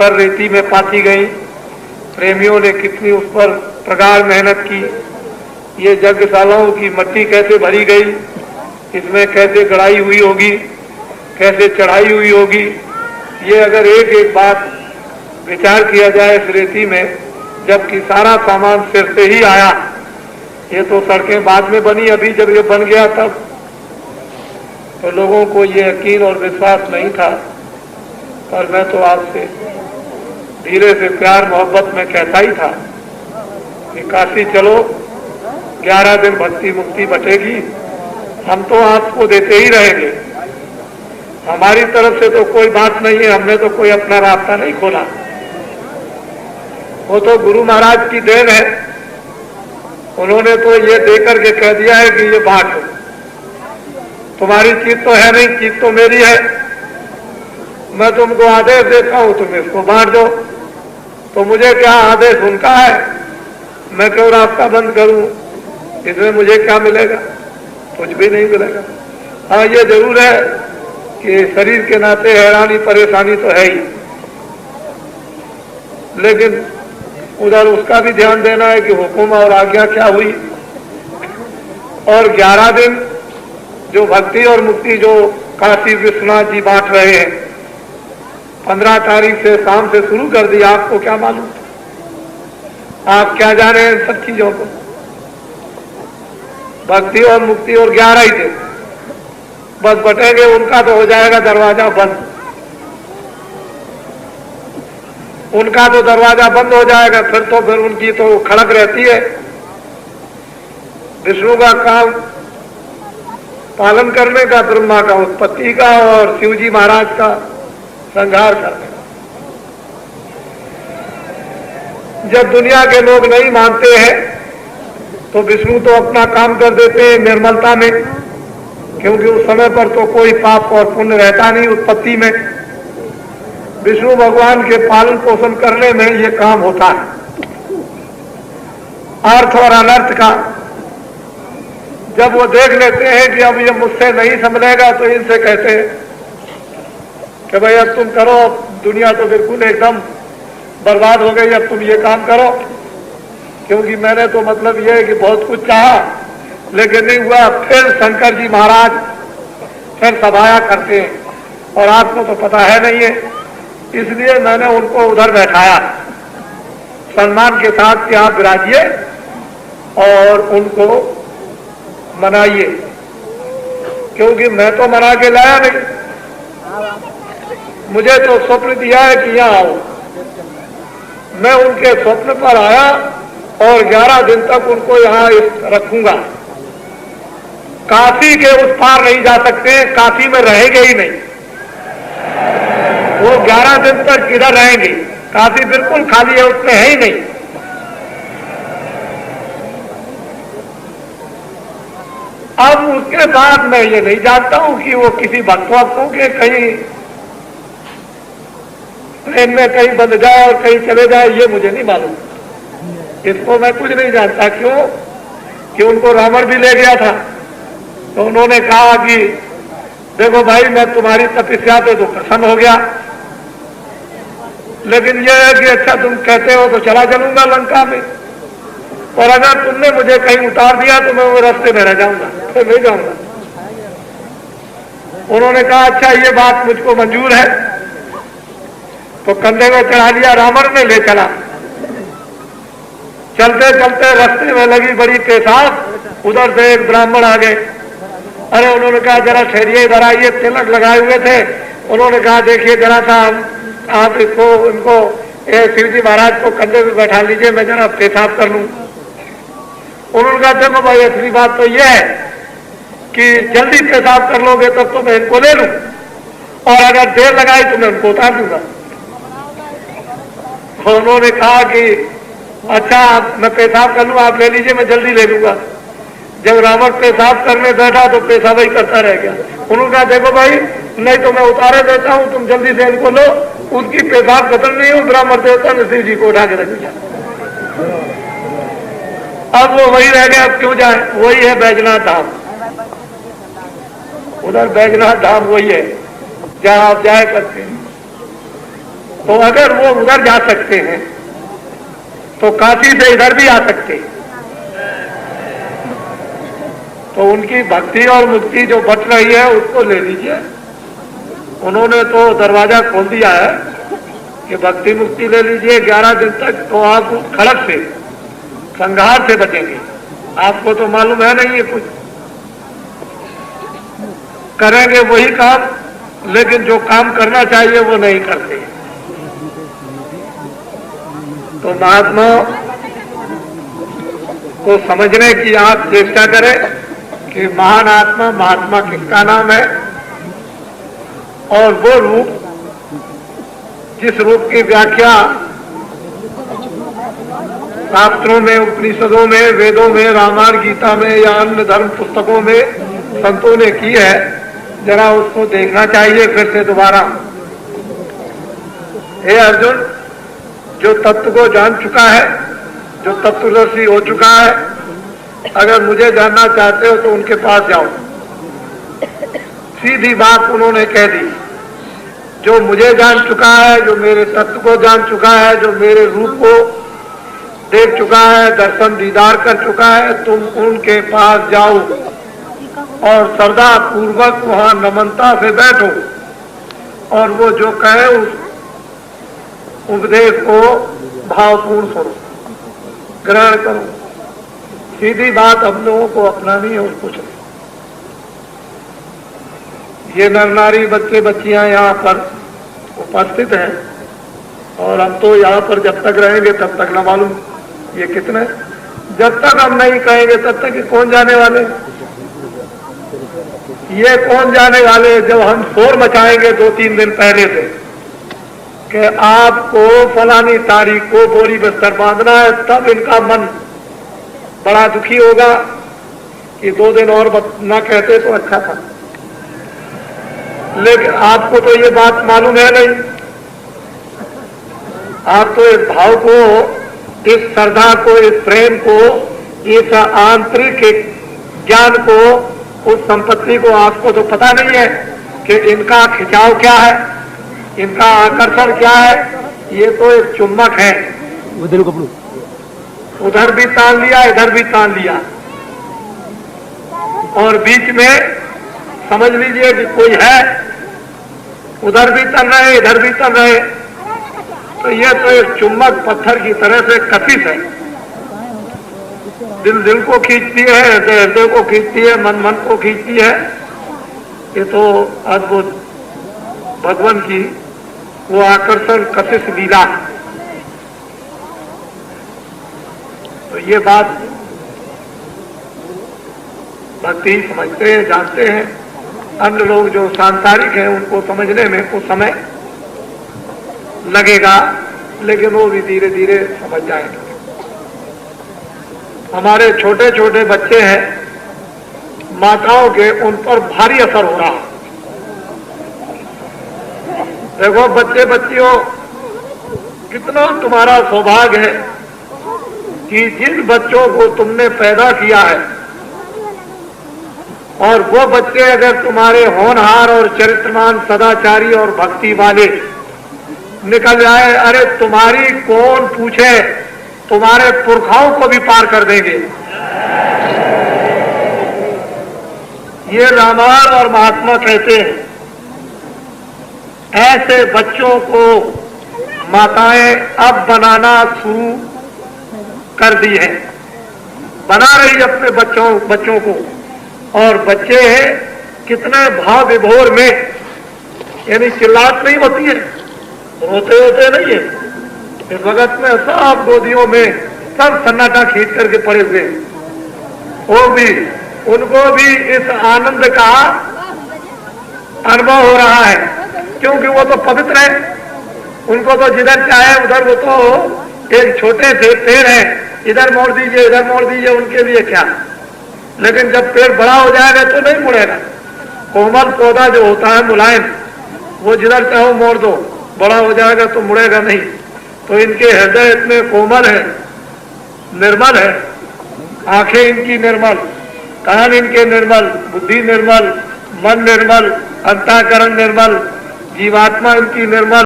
पर रेती में पाथी गई, प्रेमियों ने कितनी उस पर प्रगाढ़ मेहनत की। ये यज्ञशालाओं की मट्टी कैसे भरी गई, इसमें कैसे गड़ाई हुई होगी, कैसे चढ़ाई हुई होगी। ये अगर एक एक बात विचार किया जाए इस रेती में, जबकि सारा सामान सिर से ही आया। ये तो सड़कें बाद में बनी, अभी जब ये बन गया तब तो लोगों को ये यकीन और विश्वास नहीं था। पर मैं तो आपसे धीरे से प्यार मोहब्बत में कहता ही था कि काशी चलो, 11 दिन भक्ति मुक्ति बटेगी। हम तो आपको देते ही रहेंगे, हमारी तरफ से तो कोई बात नहीं है, हमने तो कोई अपना रास्ता नहीं खोला। वो तो गुरु महाराज की देन है, उन्होंने तो ये देकर के कह दिया है कि ये बांटो। तुम्हारी चीज तो है नहीं, चीज तो मेरी है। मैं तुमको आदेश देता हूं, तुम इसको बांट दो। तो मुझे क्या आदेश उनका है, मैं क्यों रास्ता बंद करूं? इसमें मुझे क्या मिलेगा? कुछ भी नहीं मिलेगा। हाँ, ये जरूर है कि शरीर के नाते हैरानी परेशानी तो है ही, लेकिन उधर उसका भी ध्यान देना है कि हुक्म और आज्ञा क्या हुई। और 11 दिन जो भक्ति और मुक्ति जो काशी विश्वनाथ जी बांट रहे हैं, 15 तारीख से शाम से शुरू कर दिया। आपको क्या मालूम, आप क्या जाने इन सब चीजों को। भक्ति और मुक्ति और 11 ही दिन बस बटेंगे, उनका तो हो जाएगा दरवाजा बंद। उनका तो दरवाजा बंद हो जाएगा, फिर उनकी तो खड़क रहती है। विष्णु का काम पालन करने का, ब्रह्मा का उत्पत्ति का और शिव जी महाराज का संहार करने का। जब दुनिया के लोग नहीं मानते हैं तो विष्णु तो अपना काम कर देते हैं निर्मलता में, क्योंकि उस समय पर तो कोई पाप और पुण्य रहता नहीं उत्पत्ति में। विष्णु भगवान के पालन पोषण करने में ये काम होता है, अर्थ और अनर्थ का। जब वो देख लेते हैं कि अब ये मुझसे नहीं संभलेगा तो इनसे कहते हैं कि भाई अब तुम करो, दुनिया तो बिल्कुल एकदम बर्बाद हो गई, अब तुम ये काम करो। क्योंकि मैंने तो मतलब ये है कि बहुत कुछ चाहा लेकिन नहीं हुआ। फिर शंकर जी महाराज फिर सभाया करते हैं और आपको तो पता है नहीं है, इसलिए मैंने उनको उधर बैठाया सम्मान के साथ कि आप विराजिए और उनको मनाइए। क्योंकि मैं तो मना के लाया नहीं, मुझे तो स्वप्न दिया है कि यहाँ आओ। मैं उनके स्वप्न पर आया और 11 दिन तक उनको यहाँ रखूंगा। काशी के उस पार नहीं जा सकते, काशी में रहेंगे ही नहीं। वो 11 दिन तक किधर रहेंगे? काशी बिल्कुल खाली है, उसमें है ही नहीं। अब उसके बाद मैं ये नहीं जानता हूं कि वो किसी भक्तों के कहीं ट्रेन में कहीं बंध जाए और कहीं चले जाए, ये मुझे नहीं मालूम। इसको मैं कुछ नहीं जानता। क्यों कि उनको रावण भी ले गया था, तो उन्होंने कहा कि देखो भाई, मैं तुम्हारी तपस्या पे तो प्रसन्न हो गया, लेकिन यह है कि अच्छा तुम कहते हो तो चला चलूंगा लंका में, और अगर तुमने मुझे कहीं उतार दिया तो मैं वो रास्ते में रह जाऊंगा, फिर नहीं जाऊंगा। उन्होंने कहा अच्छा ये बात मुझको मंजूर है। तो कंधे में चढ़ा लिया, रावण ने ले चला। चलते चलते रास्ते में लगी बड़ी पेशाब, उधर से एक ब्राह्मण आ गए। अरे उन्होंने कहा जरा ठहरिए, इधर आइए। तिलक लगाए हुए थे। उन्होंने कहा देखिए जरा सा आप इसको इनको शिव जी महाराज को कंधे में बैठा लीजिए, मैं जरा पेशाब कर लूं। उन्होंने कहा देखो भाई, असली बात तो यह है कि जल्दी पेशाब कर लोगे तब तो मैं इनको ले लूं, और अगर देर लगाई तो मैं उनको उतार दूंगा। उन्होंने कहा कि अच्छा मैं पेशाब कर लूं, आप ले लीजिए, मैं जल्दी ले लूंगा। जब रावण पेशाब करने बैठा तो पेशाब ही करता रह गया। उन्होंने कहा देखो भाई, नहीं तो मैं उतारे देता हूं, तुम जल्दी से इनको लो। उसकी पेशाब खत्म नहीं हो, ब्राह्मण देवता ने शिव जी को उठा के रख दिया। अब वो वही रह गया, अब क्यों जाए? वही है बैजनाथ धाम। उधर बैजनाथ धाम वही है जहां आप जाए करते हैं। तो अगर वो उधर जा सकते हैं तो काशी से इधर भी आ सकते हैं। तो उनकी भक्ति और मुक्ति जो बच रही है उसको ले लीजिए। उन्होंने तो दरवाजा खोल दिया है कि भक्ति मुक्ति ले लीजिए 11 दिन तक, तो आप उस खड़क से, संघार से बचेंगे। आपको तो मालूम है नहीं है कुछ, करेंगे वही काम, लेकिन जो काम करना चाहिए वो नहीं करते। तो महात्मा को समझने की आप चेष्टा करें कि महान आत्मा, महात्मा किसका नाम है, और वो रूप, जिस रूप की व्याख्या शास्त्रों में, उपनिषदों में, वेदों में, रामायण, गीता में या अन्य धर्म पुस्तकों में संतों ने की है, जरा उसको देखना चाहिए फिर से दोबारा। हे अर्जुन, जो तत्व को जान चुका है, जो तत्वदर्शी हो चुका है, अगर मुझे जानना चाहते हो तो उनके पास जाओ। सीधी बात उन्होंने कह दी। जो मुझे जान चुका है, जो मेरे तत्व को जान चुका है, जो मेरे रूप को देख चुका है, दर्शन दीदार कर चुका है, तुम उनके पास जाओ और श्रद्धा पूर्वक वहां नम्रता से बैठो और वो जो कहे उस उपदेश को भावपूर्ण सुनो, ग्रहण करो। सीधी बात हम लोगों को अपनानी है और कुछ नहीं। ये नर नारी, बच्चे बच्चियां यहाँ पर उपस्थित हैं और हम तो यहाँ पर जब तक रहेंगे तब तक न मालूम ये कितने, जब तक हम नहीं कहेंगे तब तक कौन जाने वाले, ये कौन जाने वाले। जब हम शोर मचाएंगे 2-3 दिन पहले से कि आपको फलानी तारीख को बोरी बिस्तर बांधना है, तब इनका मन बड़ा दुखी होगा कि 2 दिन और न कहते तो अच्छा था। लेकिन आपको तो ये बात मालूम है नहीं। आप तो इस भाव को, इस श्रद्धा को, इस प्रेम को, इस आंतरिक ज्ञान को, उस संपत्ति को आपको तो पता नहीं है कि इनका खिंचाव क्या है, इनका आकर्षण क्या है। ये तो एक चुम्बक है, उधर भी तान लिया, इधर भी तान लिया, और बीच में समझ लीजिए कि कोई है, उधर भी तन रहे, इधर भी तन रहे। तो ये तो एक चुम्बक पत्थर की तरह से कशिश है। दिल दिल को खींचती है, हृदय हृदय को खींचती है, मन मन को खींचती है। ये तो अद्भुत भगवान की वो आकर्षण कशिश लीला। तो ये बात भक्ति समझते हैं, जानते हैं। अन्य लोग जो सांसारिक हैं उनको समझने में कुछ समय लगेगा, लेकिन वो भी धीरे धीरे समझ जाएंगे। हमारे छोटे छोटे बच्चे हैं, माताओं के उन पर भारी असर हो रहा है। देखो बच्चे बच्चियों, कितना तुम्हारा सौभाग्य है कि जिन बच्चों को तुमने पैदा किया है, और वो बच्चे अगर तुम्हारे होनहार और चरित्रमान, सदाचारी और भक्ति वाले निकल जाए, अरे तुम्हारी कौन पूछे, तुम्हारे पुरखाओं को भी पार कर देंगे। ये रामायण और महात्मा कहते हैं, ऐसे बच्चों को माताएं अब बनाना शुरू कर दी है, बना रही अपने बच्चों को। और बच्चे कितने भाव विभोर में, यानी चिल्लाहट नहीं होती है, रोते होते नहीं है। इस वक्त में सब गोदियों में सब सन्नाटा खींच करके पड़े हुए, वो भी, उनको भी इस आनंद का अनुभव हो रहा है, क्योंकि वो तो पवित्र है। उनको तो जिधर चाहे उधर, वो तो एक छोटे से पेड़ है, इधर मोड़ दीजिए, इधर मोड़ दीजिए, उनके लिए क्या। लेकिन जब पेड़ बड़ा हो जाएगा तो नहीं मुड़ेगा। कोमल पौधा जो होता है मुलायम, वो जिधर चाहो मोड़ दो, बड़ा हो जाएगा तो मुड़ेगा नहीं। तो इनके हृदय इतने कोमल है, निर्मल है, आंखें इनकी निर्मल, कान इनके निर्मल, बुद्धि निर्मल, मन निर्मल, अंतःकरण निर्मल, जीवात्मा इनकी निर्मल।